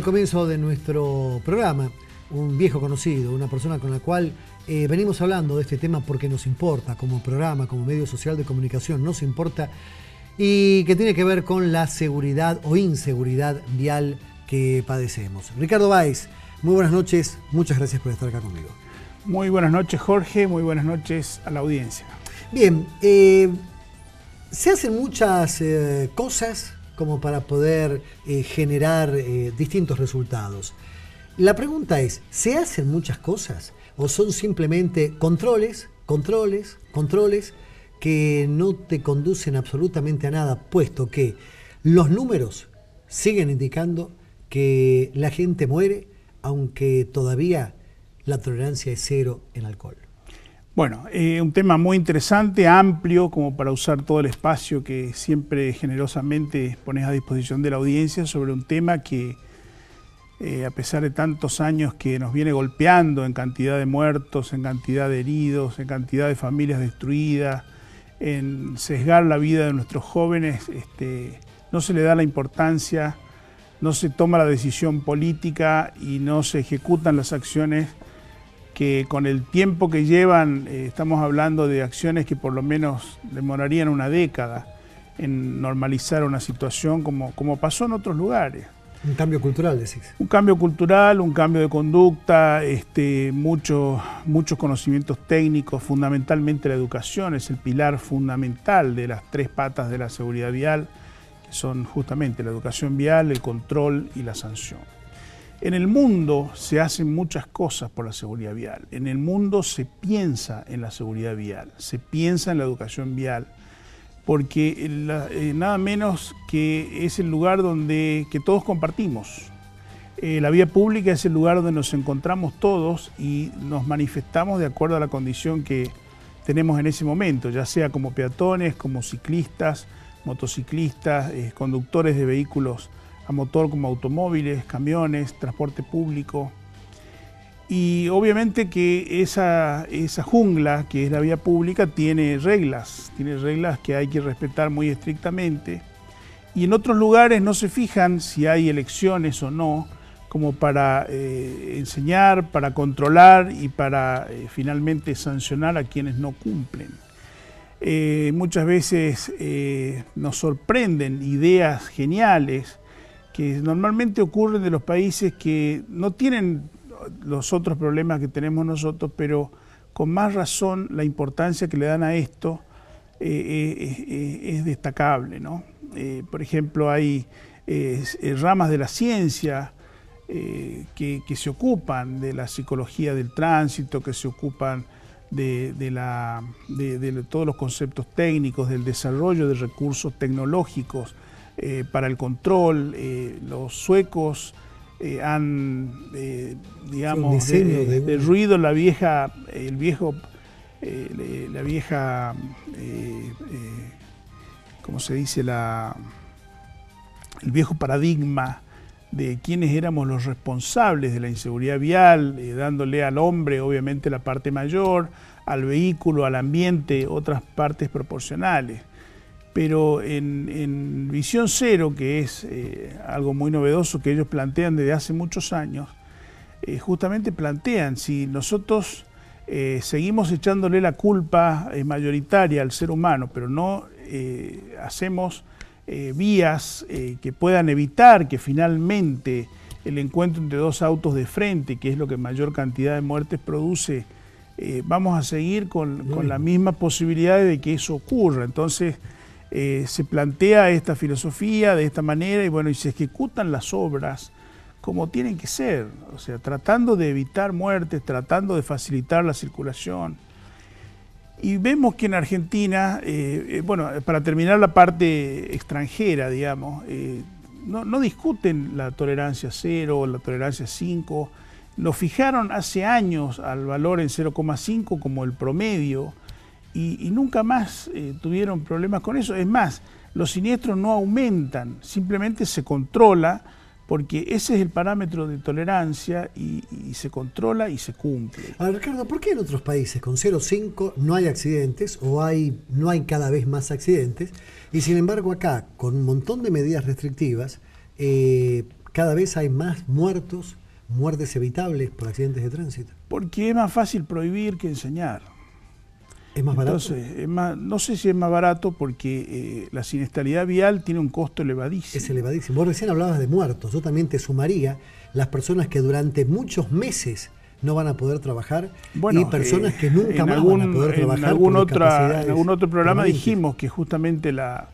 comienzo de nuestro programa, un viejo conocido, una persona con la cual venimos hablando de este tema porque nos importa, como programa, como medio social de comunicación, nos importa, y que tiene que ver con la seguridad o inseguridad vial que padecemos. Ricardo Báez, muy buenas noches, muchas gracias por estar acá conmigo. Muy buenas noches, Jorge, muy buenas noches a la audiencia. Bien, se hacen muchas cosas como para poder generar distintos resultados. La pregunta es, ¿se hacen muchas cosas o son simplemente controles que no te conducen absolutamente a nada, puesto que los números siguen indicando que la gente muere, aunque todavía la tolerancia es cero en alcohol? Bueno, un tema muy interesante, amplio, como para usar todo el espacio que siempre generosamente pones a disposición de la audiencia sobre un tema que, a pesar de tantos años que nos viene golpeando en cantidad de muertos, en cantidad de heridos, en cantidad de familias destruidas, en sesgar la vida de nuestros jóvenes, no se le da la importancia, no se toma la decisión política y no se ejecutan las acciones que con el tiempo que llevan, estamos hablando de acciones que por lo menos demorarían una década en normalizar una situación como pasó en otros lugares. Un cambio cultural, decís. Un cambio cultural, un cambio de conducta, muchos conocimientos técnicos, fundamentalmente la educación es el pilar fundamental de las tres patas de la seguridad vial, que son justamente la educación vial, el control y la sanción. En el mundo se hacen muchas cosas por la seguridad vial. En el mundo se piensa en la seguridad vial, se piensa en la educación vial, porque nada menos que es el lugar que todos compartimos. La vía pública es el lugar donde nos encontramos todos y nos manifestamos de acuerdo a la condición que tenemos en ese momento, ya sea como peatones, como ciclistas, motociclistas, conductores de vehículos a motor como automóviles, camiones, transporte público. Y obviamente que esa jungla que es la vía pública tiene reglas que hay que respetar muy estrictamente. Y en otros lugares no se fijan si hay elecciones o no, como para enseñar, para controlar y para finalmente sancionar a quienes no cumplen. Muchas veces nos sorprenden ideas geniales que normalmente ocurren de los países que no tienen los otros problemas que tenemos nosotros, pero con más razón la importancia que le dan a esto es destacable, ¿no? Por ejemplo, hay ramas de la ciencia que se ocupan de la psicología del tránsito, que se ocupan de todos los conceptos técnicos, del desarrollo de recursos tecnológicos para el control. Los suecos han, digamos, derruido la vieja, ¿cómo se dice? El viejo paradigma de quiénes éramos los responsables de la inseguridad vial, dándole al hombre, obviamente, la parte mayor, al vehículo, al ambiente, otras partes proporcionales. Pero en Visión Cero, que es algo muy novedoso que ellos plantean desde hace muchos años, justamente plantean, si nosotros seguimos echándole la culpa mayoritaria al ser humano, pero no hacemos vías que puedan evitar que finalmente el encuentro entre dos autos de frente, que es lo que mayor cantidad de muertes produce, vamos a seguir con la misma posibilidad de que eso ocurra. Entonces, se plantea esta filosofía de esta manera y bueno, y se ejecutan las obras como tienen que ser, o sea, tratando de evitar muertes, tratando de facilitar la circulación. Y vemos que en Argentina, bueno, para terminar la parte extranjera, digamos, no discuten la tolerancia 0, la tolerancia 5, lo fijaron hace años al valor en 0,5 como el promedio, y nunca más tuvieron problemas con eso. Es más, los siniestros no aumentan, simplemente se controla, porque ese es el parámetro de tolerancia y se controla y se cumple. A ver, Ricardo, ¿por qué en otros países con 0,5 no hay accidentes o no hay cada vez más accidentes? Y sin embargo acá, con un montón de medidas restrictivas, cada vez hay más muertes evitables por accidentes de tránsito? Porque es más fácil prohibir que enseñar. ¿Es más barato? Entonces, no sé si es más barato porque la siniestralidad vial tiene un costo elevadísimo. Es elevadísimo. Vos recién hablabas de muertos. Yo también te sumaría las personas que durante muchos meses no van a poder trabajar, bueno, y personas que nunca más van a poder trabajar. En algún otro programa dijimos que justamente la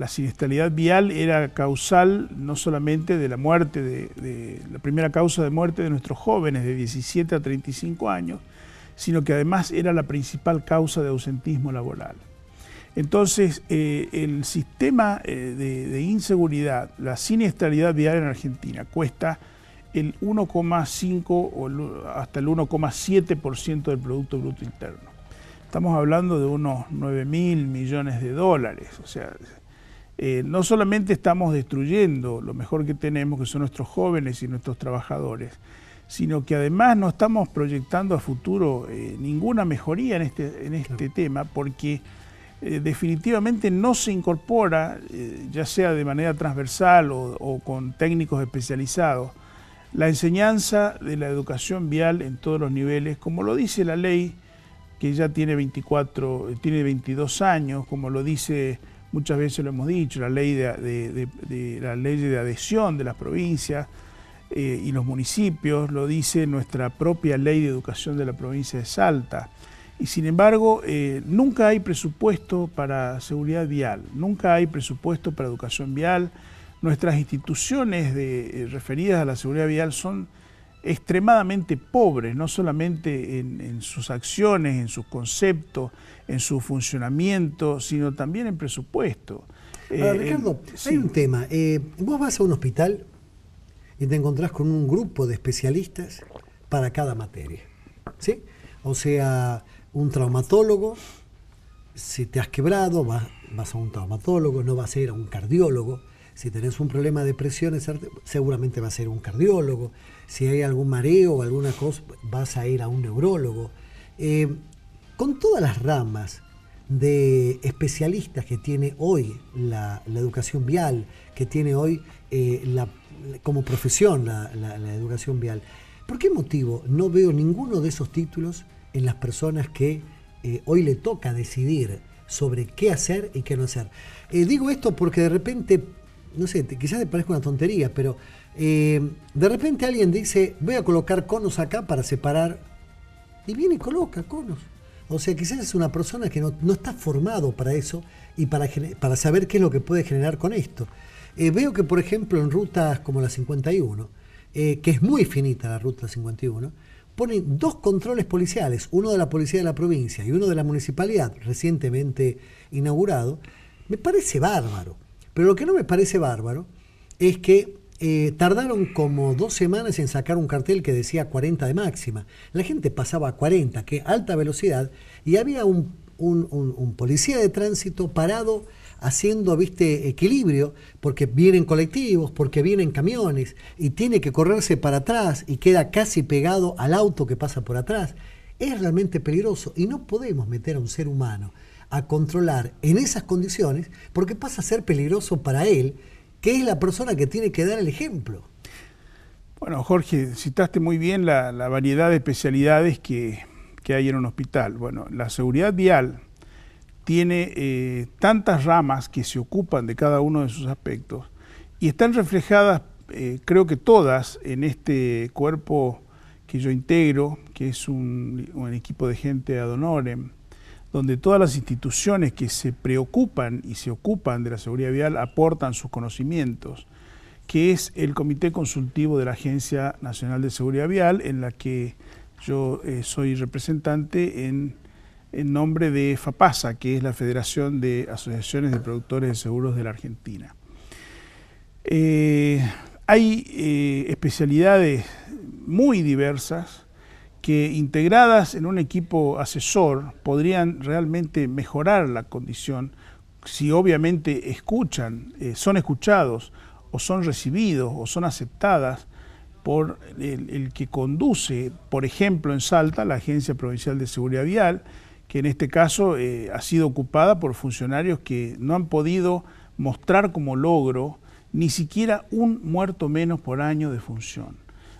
siniestralidad vial era causal no solamente de la muerte, de la primera causa de muerte de nuestros jóvenes de 17 a 35 años, sino que además era la principal causa de ausentismo laboral. Entonces, el sistema de inseguridad, la siniestralidad vial en Argentina cuesta el 1,5 o hasta el 1,7% del Producto Bruto Interno. Estamos hablando de unos 9.000 millones de dólares. O sea, no solamente estamos destruyendo lo mejor que tenemos, que son nuestros jóvenes y nuestros trabajadores, sino que además no estamos proyectando a futuro ninguna mejoría en este tema, porque definitivamente no se incorpora, ya sea de manera transversal o con técnicos especializados, la enseñanza de la educación vial en todos los niveles, como lo dice la ley, que ya tiene 22 años, como lo dice, muchas veces lo hemos dicho, la ley de adhesión de las provincias y los municipios, lo dice nuestra propia ley de educación de la provincia de Salta. Y sin embargo, nunca hay presupuesto para seguridad vial, nunca hay presupuesto para educación vial. Nuestras instituciones referidas a la seguridad vial son extremadamente pobres, no solamente en sus acciones, en sus conceptos, en su funcionamiento, sino también en presupuesto. Ricardo, sí. Hay un tema. Vos vas a un hospital y te encontrás con un grupo de especialistas para cada materia, ¿sí? O sea, un traumatólogo, si te has quebrado, vas a un traumatólogo, no vas a ir a un cardiólogo. Si tenés un problema de presión, seguramente va a ser un cardiólogo. Si hay algún mareo o alguna cosa, vas a ir a un neurólogo. Con todas las ramas de especialistas que tiene hoy la educación vial, que tiene hoy como profesión la educación vial, ¿por qué motivo no veo ninguno de esos títulos en las personas que hoy le toca decidir sobre qué hacer y qué no hacer? Digo esto porque de repente, no sé, quizás te parezca una tontería, pero de repente alguien dice, voy a colocar conos acá para separar, y viene y coloca conos. O sea, quizás es una persona que no está formado para eso y para saber qué es lo que puede generar con esto. Veo que, por ejemplo, en rutas como la 51, que es muy finita la ruta 51, ponen 2 controles policiales, uno de la policía de la provincia y uno de la municipalidad, recientemente inaugurado. Me parece bárbaro. Pero lo que no me parece bárbaro es que tardaron como 2 semanas en sacar un cartel que decía 40 de máxima. La gente pasaba a 40, que alta velocidad, y había un policía de tránsito parado haciendo, equilibrio, porque vienen colectivos, porque vienen camiones, y tiene que correrse para atrás y queda casi pegado al auto que pasa por atrás. Es realmente peligroso y no podemos meter a un ser humano a controlar en esas condiciones, porque pasa a ser peligroso para él, que es la persona que tiene que dar el ejemplo. Bueno, Jorge, citaste muy bien la variedad de especialidades que hay en un hospital. Bueno, la seguridad vial tiene tantas ramas que se ocupan de cada uno de sus aspectos y están reflejadas, creo que todas, en este cuerpo que yo integro, que es un equipo de gente ad honorem, donde todas las instituciones que se preocupan y se ocupan de la seguridad vial aportan sus conocimientos, que es el Comité Consultivo de la Agencia Nacional de Seguridad Vial, en la que yo soy representante en nombre de FAPASA, que es la Federación de Asociaciones de Productores de Seguros de la Argentina. Hay especialidades muy diversas que integradas en un equipo asesor podrían realmente mejorar la condición si obviamente son escuchados o son recibidos o son aceptadas por el que conduce, por ejemplo, en Salta, la Agencia Provincial de Seguridad Vial, que en este caso ha sido ocupada por funcionarios que no han podido mostrar como logro ni siquiera un muerto menos por año de función.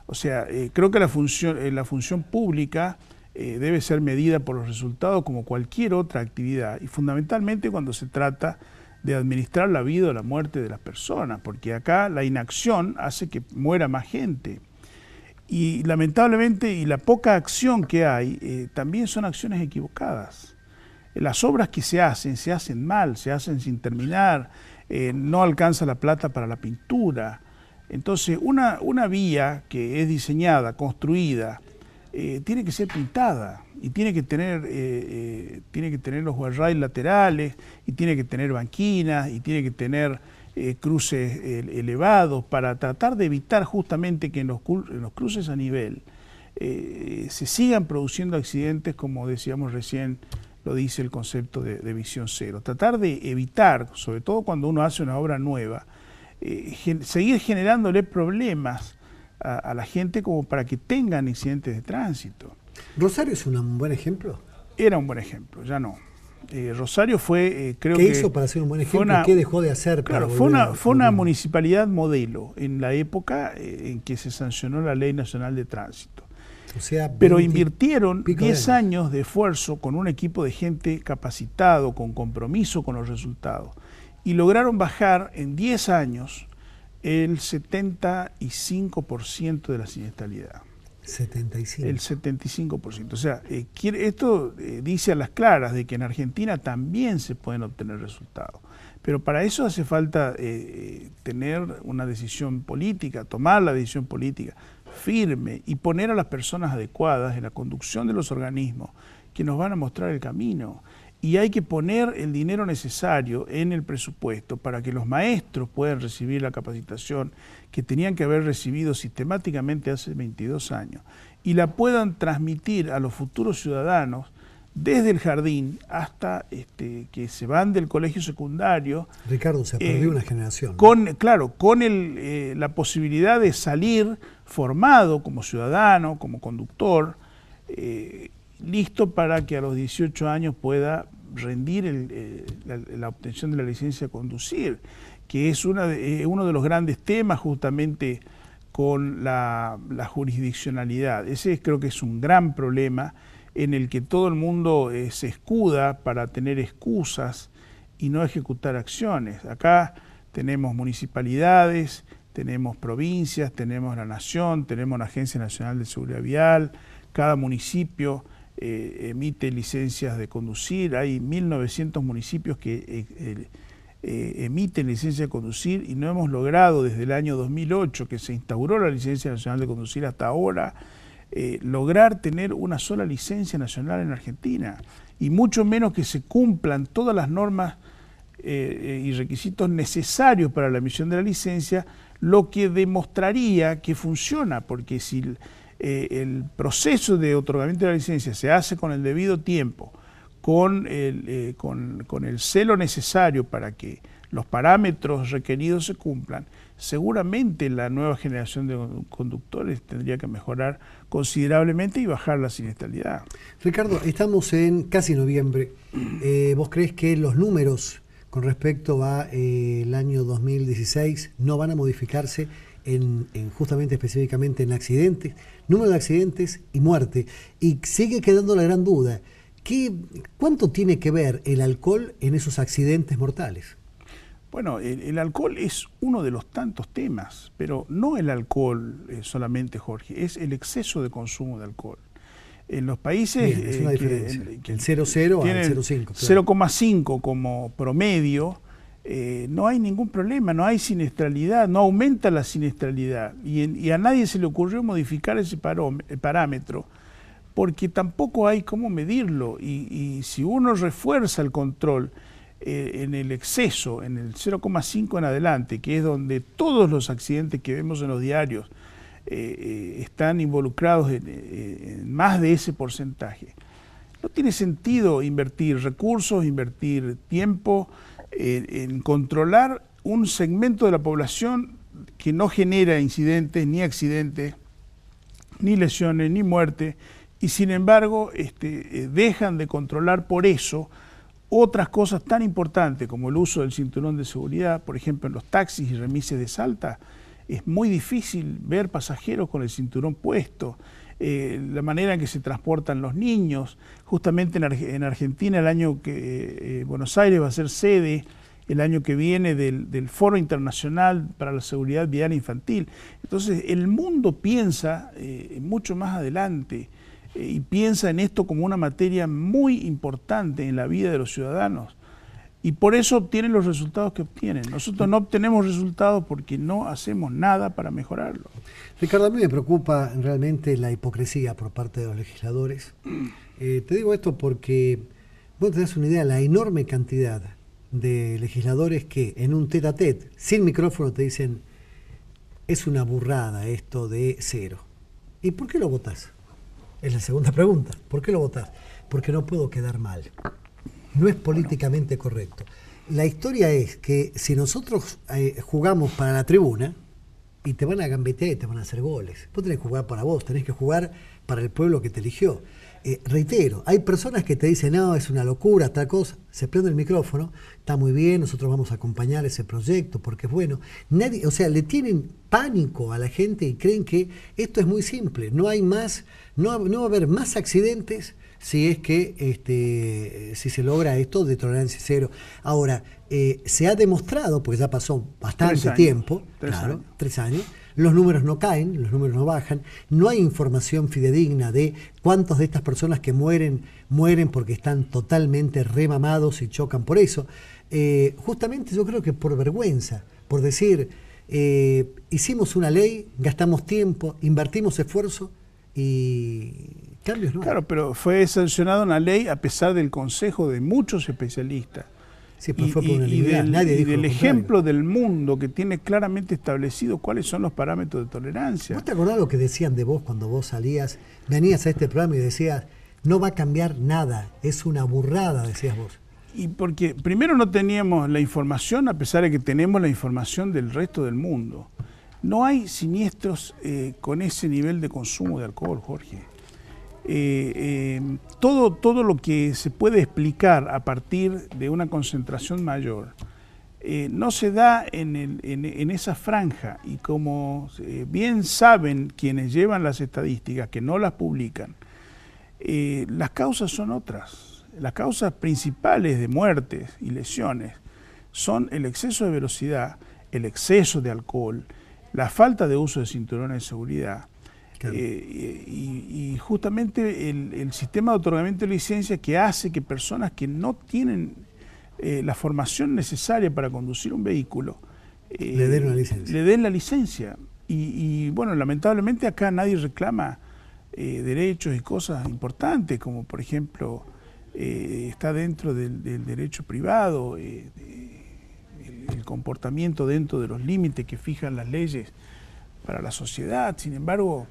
O sea, creo que la función pública debe ser medida por los resultados como cualquier otra actividad, y fundamentalmente cuando se trata de administrar la vida o la muerte de las personas, porque acá la inacción hace que muera más gente. Y lamentablemente, y la poca acción que hay, también son acciones equivocadas. Las obras que se hacen mal, se hacen sin terminar, no alcanza la plata para la pintura. Entonces, una vía que es diseñada, construida, tiene que ser pintada y tiene que tener los guardrails laterales, y tiene que tener banquinas, y tiene que tener cruces elevados para tratar de evitar justamente que en los cruces a nivel se sigan produciendo accidentes, como decíamos recién, lo dice el concepto de visión cero. Tratar de evitar, sobre todo cuando uno hace una obra nueva, seguir generándole problemas a la gente como para que tengan accidentes de tránsito. ¿Rosario es un buen ejemplo? Era un buen ejemplo, ya no. Rosario fue, creo que... ¿Qué hizo para ser un buen ejemplo? ¿Qué dejó de hacer? Claro, fue una municipalidad modelo en la época en que se sancionó la Ley Nacional de Tránsito. O sea, pero invirtieron 10 años de esfuerzo con un equipo de gente capacitado, con compromiso con los resultados, y lograron bajar en 10 años el 75% de la siniestralidad. 75. El 75%. O sea, esto dice a las claras de que en Argentina también se pueden obtener resultados. Pero para eso hace falta tener una decisión política, tomar la decisión política firme y poner a las personas adecuadas en la conducción de los organismos que nos van a mostrar el camino. Y hay que poner el dinero necesario en el presupuesto para que los maestros puedan recibir la capacitación que tenían que haber recibido sistemáticamente hace 22 años y la puedan transmitir a los futuros ciudadanos desde el jardín hasta que se van del colegio secundario. Ricardo, se perdió una generación. Claro, con la posibilidad de salir formado como ciudadano, como conductor, listo para que a los 18 años pueda rendir la obtención de la licencia de conducir, que es uno de los grandes temas justamente con la jurisdiccionalidad. Ese creo que es un gran problema en el que todo el mundo se escuda para tener excusas y no ejecutar acciones. Acá tenemos municipalidades, tenemos provincias, tenemos la nación, tenemos la Agencia Nacional de Seguridad Vial, cada municipio emite licencias de conducir, hay 1.900 municipios que emiten licencia de conducir y no hemos logrado desde el año 2008 que se instauró la licencia nacional de conducir hasta ahora lograr tener una sola licencia nacional en Argentina, y mucho menos que se cumplan todas las normas y requisitos necesarios para la emisión de la licencia, lo que demostraría que funciona, porque si el proceso de otorgamiento de la licencia se hace con el debido tiempo, con el celo necesario para que los parámetros requeridos se cumplan, seguramente la nueva generación de conductores tendría que mejorar considerablemente y bajar la siniestralidad. Ricardo, estamos en casi noviembre. ¿Vos crees que los números con respecto a el año 2016 no van a modificarse justamente específicamente en accidentes, número de accidentes y muerte? Y sigue quedando la gran duda, ¿cuánto tiene que ver el alcohol en esos accidentes mortales? Bueno, el alcohol es uno de los tantos temas, pero no el alcohol solamente, Jorge, es el exceso de consumo de alcohol. En los países... Bien, es una diferencia, el 0,0 al 0,5. 0,5 como promedio, no hay ningún problema, no hay siniestralidad, no aumenta la siniestralidad. Y a nadie se le ocurrió modificar ese parámetro, porque tampoco hay cómo medirlo. Y si uno refuerza el control en el exceso, en el 0,5 en adelante, que es donde todos los accidentes que vemos en los diarios están involucrados en más de ese porcentaje, no tiene sentido invertir recursos, invertir tiempo en controlar un segmento de la población que no genera incidentes, ni accidentes, ni lesiones, ni muerte, y sin embargo dejan de controlar por eso otras cosas tan importantes como el uso del cinturón de seguridad, por ejemplo en los taxis y remises de Salta, es muy difícil ver pasajeros con el cinturón puesto. La manera en que se transportan los niños, justamente en Argentina el año que Buenos Aires va a ser sede el año que viene del Foro Internacional para la Seguridad Vial Infantil. Entonces el mundo piensa mucho más adelante y piensa en esto como una materia muy importante en la vida de los ciudadanos. Y por eso obtienen los resultados que obtienen. Nosotros no obtenemos resultados porque no hacemos nada para mejorarlo. Ricardo, a mí me preocupa realmente la hipocresía por parte de los legisladores. Te digo esto porque vos tenés una idea, la enorme cantidad de legisladores que en un tete a tete, sin micrófono, te dicen es una burrada esto de cero. ¿Y por qué lo votás? Es la segunda pregunta. ¿Por qué lo votás? Porque no puedo quedar mal. No es políticamente correcto. La historia es que si nosotros jugamos para la tribuna y te van a gambetear y te van a hacer goles, vos tenés que jugar para vos, tenés que jugar para el pueblo que te eligió. Reitero, hay personas que te dicen, no, es una locura, tal cosa, se prende el micrófono, está muy bien, nosotros vamos a acompañar ese proyecto porque es bueno. Nadie, o sea, le tienen pánico a la gente y creen que esto es muy simple, no hay más, no va a haber más accidentes si es que si se logra esto de tolerancia cero. Ahora, se ha demostrado, porque ya pasó bastante tiempo, claro, 3 años, los números no caen, los números no bajan, no hay información fidedigna de cuántas de estas personas que mueren porque están totalmente remamados y chocan por eso. Justamente yo creo que por vergüenza, por decir, hicimos una ley, gastamos tiempo, invertimos esfuerzo y cambios no. Claro, pero fue sancionada una ley a pesar del consejo de muchos especialistas. Sí, pero fue por unanimidad. Nadie dijo del ejemplo del mundo que tiene claramente establecido cuáles son los parámetros de tolerancia. ¿Vos te acordás lo que decían de vos cuando vos venías a este programa y decías, no va a cambiar nada, es una burrada, decías vos? Y porque primero no teníamos la información, a pesar de que tenemos la información del resto del mundo. No hay siniestros con ese nivel de consumo de alcohol, Jorge. Todo lo que se puede explicar a partir de una concentración mayor no se da en esa franja, y como bien saben quienes llevan las estadísticas, que no las publican, las causas son otras. Las causas principales de muertes y lesiones son el exceso de velocidad, el exceso de alcohol, la falta de uso de cinturones de seguridad. Claro. Y justamente el sistema de otorgamiento de licencia que hace que personas que no tienen la formación necesaria para conducir un vehículo le den una licencia. Le den la licencia. Y bueno, lamentablemente acá nadie reclama derechos y cosas importantes, como por ejemplo está dentro del derecho privado, el comportamiento dentro de los límites que fijan las leyes para la sociedad. Sin embargo,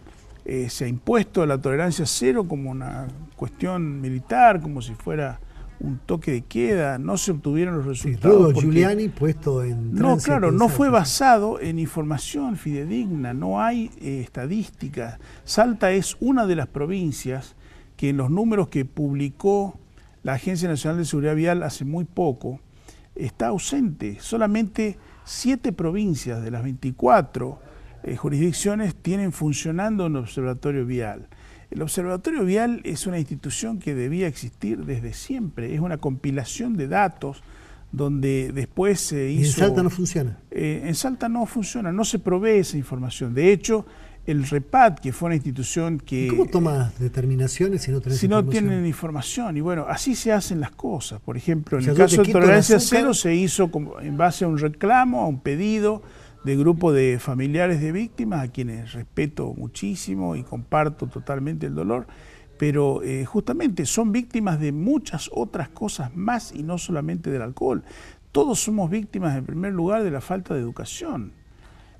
se ha impuesto la tolerancia cero como una cuestión militar, como si fuera un toque de queda. No se obtuvieron los resultados. Sí, Giuliani puesto en no, claro, no fue basado en información fidedigna, no hay estadísticas. Salta es una de las provincias que en los números que publicó la Agencia Nacional de Seguridad Vial hace muy poco está ausente. Solamente 7 provincias de las 24 jurisdicciones tienen funcionando un observatorio vial. El observatorio vial es una institución que debía existir desde siempre, es una compilación de datos donde después se hizo... ¿Y en Salta no funciona? En Salta no funciona, no se provee esa información. De hecho, el REPAD, que fue una institución que... ¿Cómo tomas determinaciones si no tenés información? Si no tienen información. Y bueno, así se hacen las cosas. Por ejemplo, en el caso de tolerancia cero se hizo en base a un reclamo, a un pedido de grupo de familiares de víctimas, a quienes respeto muchísimo y comparto totalmente el dolor, pero justamente son víctimas de muchas otras cosas más y no solamente del alcohol. Todos somos víctimas en primer lugar de la falta de educación.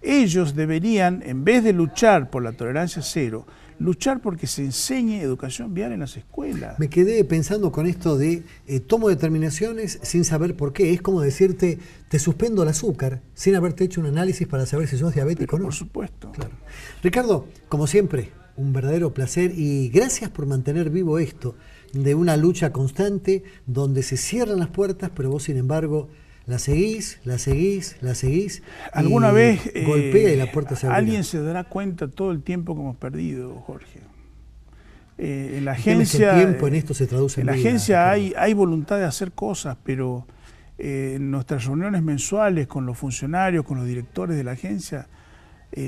Ellos deberían, en vez de luchar por la tolerancia cero, luchar porque se enseñe educación vial en las escuelas. Me quedé pensando con esto de tomo determinaciones sin saber por qué. Es como decirte, te suspendo el azúcar sin haberte hecho un análisis para saber si sos diabético o no. Por supuesto. Claro. Ricardo, como siempre, un verdadero placer y gracias por mantener vivo esto de una lucha constante donde se cierran las puertas, pero vos sin embargo la seguís. Alguna vez golpea y la puerta se abre. Alguien se dará cuenta todo el tiempo que hemos perdido, Jorge. En la agencia, el tiempo en esto se traduce en la vida, agencia hay voluntad de hacer cosas, pero en nuestras reuniones mensuales con los funcionarios, con los directores de la agencia,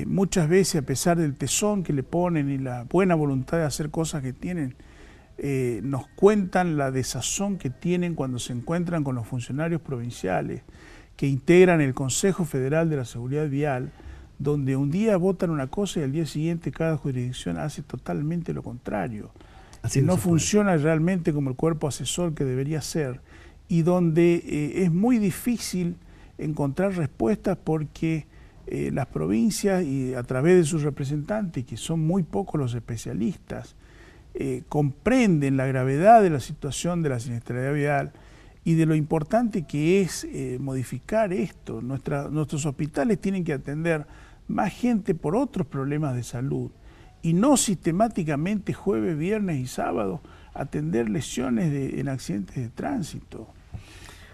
muchas veces, a pesar del tesón que le ponen y la buena voluntad de hacer cosas que tienen, nos cuentan la desazón que tienen cuando se encuentran con los funcionarios provinciales que integran el Consejo Federal de la Seguridad Vial, donde un día votan una cosa y al día siguiente cada jurisdicción hace totalmente lo contrario. Así no funciona realmente como el cuerpo asesor que debería ser, y donde es muy difícil encontrar respuestas porque las provincias, y a través de sus representantes, que son muy pocos los especialistas, comprenden la gravedad de la situación de la siniestralidad vial y de lo importante que es modificar esto. Nuestros hospitales tienen que atender más gente por otros problemas de salud y no sistemáticamente jueves, viernes y sábado atender lesiones en accidentes de tránsito.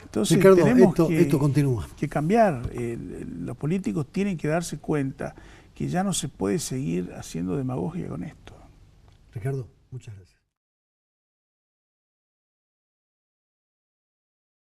Entonces, Ricardo, tenemos esto continúa. que cambiar. Los políticos tienen que darse cuenta que ya no se puede seguir haciendo demagogia con esto. Ricardo, muchas gracias.